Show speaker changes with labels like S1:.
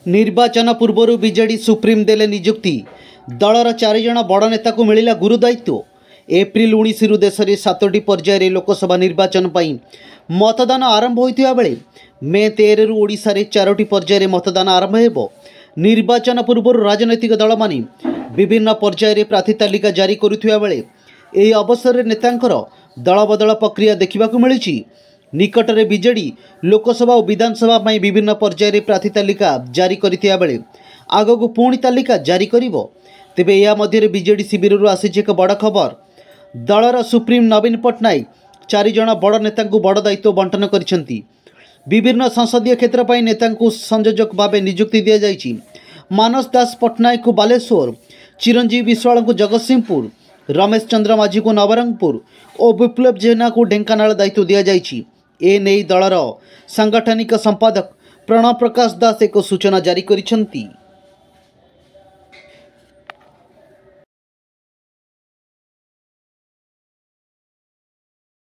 S1: निर्वाचन पूर्व BJD supreme देले नियुक्ति दलर 4 जण बड़ नेता को मिला गुरु दायित्व। एप्रिल 19 देश में 7टी पर्यायर लोकसभा निर्वाचन पर मतदान आरंभ होता बेले मे 13 ओडिशा रे 4टी पर्यायर मतदान आरंभ हो। निर्वाचन पूर्व राजनैतिक दल मानी विभिन्न पर्यायर प्रार्थी तालिका जारी करुवा बेले यह अवसर में नेतांकर दलबदल प्रक्रिया देखा मिली। निकटरे बीजेडी लोकसभा और विधानसभा में विभिन्न पर्यायर प्रार्थी तालिका जारी करथिया बेले आगको पुणी तालिका जारी करिवो। तेबे या मध्य बीजेडी शिविर आसी एक बड़ खबर। दलर सुप्रीम नवीन पट्टनायक 4 जण बड़ नेता बड़ दायित्व बंटन करिसेंती। विभिन्न संसदीय क्षेत्र पर नेता संयोजक भाव नियुक्ति दि जाइछि। मानस दास पट्टनायक को बालेश्वर, चिरंजीवी विश्वाल को जगतसिंहपुर, रमेश चंद्र माझी को नवरंगपुर और विप्लव जेना को ढेंकानाल दायित्व दि जाइछि। एने दलर सांगठनिक संपादक प्रणव प्रकाश दास एक सूचना जारी करिसेंती।